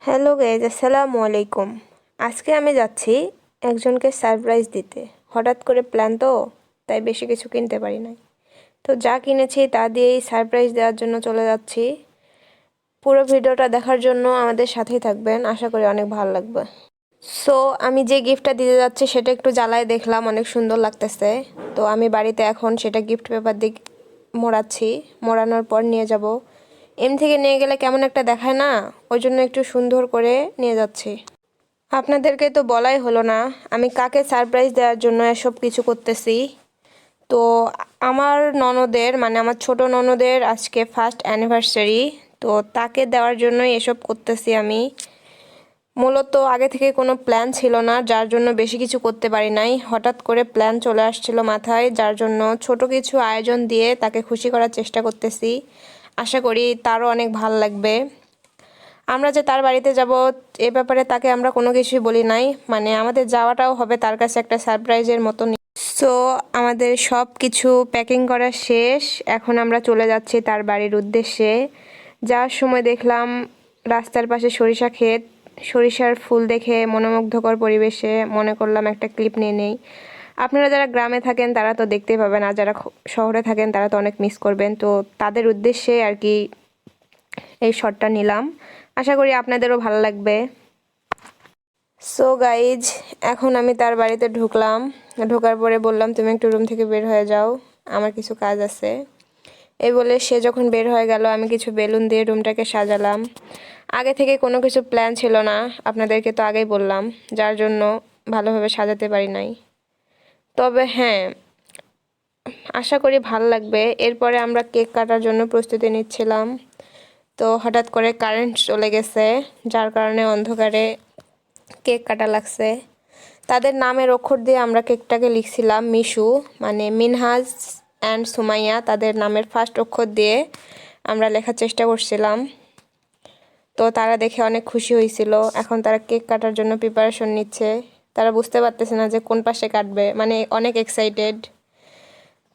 Hello guys, আসসালামু আলাইকুম। আজকে আমি যাচ্ছি একজনকে সারপ্রাইজ দিতে। হঠাৎ করে প্ল্যান তো, তাই বেশি কিছু কিনতে পারি নাই। তো যা কিনেছি তা দিয়েই সারপ্রাইজ দেওয়ার জন্য চলে যাচ্ছি। পুরো ভিডিওটা দেখার জন্য আমাদের সাথেই থাকবেন, আশা করি অনেক ভালো লাগবে। সো আমি যে গিফটটা দিতে যাচ্ছি সেটা একটু জ্বালায় দেখলাম, অনেক সুন্দর লাগতেছে। তো আমি বাড়িতে এখন সেটা গিফট পেপার দিয়ে মোড়াচ্ছি। মোড়ানোর পর নিয়ে যাব। এম থেকে নিয়ে গেলে কেমন একটা দেখায় না, ওই জন্য একটু সুন্দর করে নিয়ে যাচ্ছি। আপনাদেরকে তো বলাই হলো না আমি কাকে সারপ্রাইজ দেওয়ার জন্য এসব কিছু করতেছি। তো আমার ননদের, মানে আমার ছোট ননদের আজকে ফার্স্ট অ্যানিভার্সারি। তো তাকে দেওয়ার জন্যই এসব করতেছি আমি। মূলত আগে থেকে কোনো প্ল্যান ছিল না, যার জন্য বেশি কিছু করতে পারি নাই। হঠাৎ করে প্ল্যান চলে আসছিল মাথায়, যার জন্য ছোট কিছু আয়োজন দিয়ে তাকে খুশি করার চেষ্টা করতেছি। আশা করি তারও অনেক ভালো লাগবে। আমরা যে তার বাড়িতে যাব এ ব্যাপারে তাকে আমরা কোনো কিছুই বলি নাই, মানে আমাদের যাওয়াটাও হবে তার কাছে একটা সারপ্রাইজের মতো। সো আমাদের সব কিছু প্যাকিং করা শেষ, এখন আমরা চলে যাচ্ছি তার বাড়ির উদ্দেশ্যে। যাওয়ার সময় দেখলাম রাস্তার পাশে সরিষা ক্ষেত, সরিষার ফুল দেখে মনোমুগ্ধকর পরিবেশে মনে করলাম একটা ক্লিপ নিয়ে নেই। আপনারা যারা গ্রামে থাকেন তারা তো দেখতে পাবেন, আর যারা শহরে থাকেন তারা তো অনেক মিস করবেন। তো তাদের উদ্দেশ্যে আর কি এই শটটা নিলাম, আশা করি আপনাদেরও ভালো লাগবে। সো গাইজ, এখন আমি তার বাড়িতে ঢুকলাম। ঢোকার পরে বললাম তুমি একটু রুম থেকে বের হয়ে যাও, আমার কিছু কাজ আছে। এই বলে সে যখন বের হয়ে গেল আমি কিছু বেলুন দিয়ে রুমটাকে সাজালাম। আগে থেকে কোনো কিছু প্ল্যান ছিল না, আপনাদেরকে তো আগেই বললাম, যার জন্য ভালোভাবে সাজাতে পারি নাই। তবে হ্যাঁ, আশা করি ভালো লাগবে। এরপরে আমরা কেক কাটার জন্য প্রস্তুতি নিচ্ছিলাম। তো হঠাৎ করে কারেন্ট চলে গেছে, যার কারণে অন্ধকারে কেক কাটা লাগছে। তাদের নামের অক্ষর দিয়ে আমরা কেকটাকে লিখছিলাম মিশু, মানে মিনহাজ অ্যান্ড সুমাইয়া, তাদের নামের ফার্স্ট অক্ষর দিয়ে আমরা লেখার চেষ্টা করছিলাম। তো তারা দেখে অনেক খুশি হয়েছিল। এখন তারা কেক কাটার জন্য প্রিপারেশন নিচ্ছে। তারা বুঝতে পারতেছে না যে কোন পাশে কাটবে, মানে অনেক এক্সাইটেড।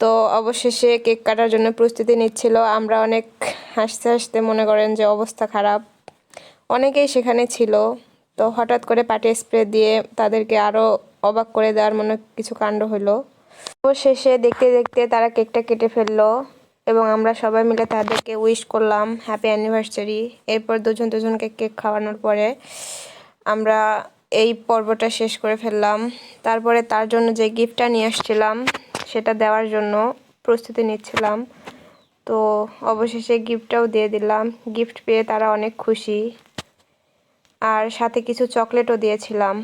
তো অবশেষে কেক কাটার জন্য প্রস্তুতি নিচ্ছিল। আমরা অনেক হাসতে হাসতে মনে করেন যে অবস্থা খারাপ। অনেকেই সেখানে ছিল। তো হঠাৎ করে পাটি স্প্রে দিয়ে তাদেরকে আরও অবাক করে দেওয়ার মনে কিছু কাণ্ড হলো। অবশেষে দেখতে দেখতে তারা কেকটা কেটে ফেললো এবং আমরা সবাই মিলে তাদেরকে উইশ করলাম হ্যাপি অ্যানিভার্সারি। এরপর দুজন দুজনকে কেক খাওয়ানোর পরে আমরা এই পর্বটা শেষ করে ফেললাম। তারপরে তার জন্য যে গিফটটা নিয়ে আসছিলাম সেটা দেওয়ার জন্য প্রস্তুতি নিচ্ছিলাম। তো অবশেষে গিফটটাও দিয়ে দিলাম। গিফট পেয়ে তারা অনেক খুশি, আর সাথে কিছু চকলেটও দিয়েছিলাম।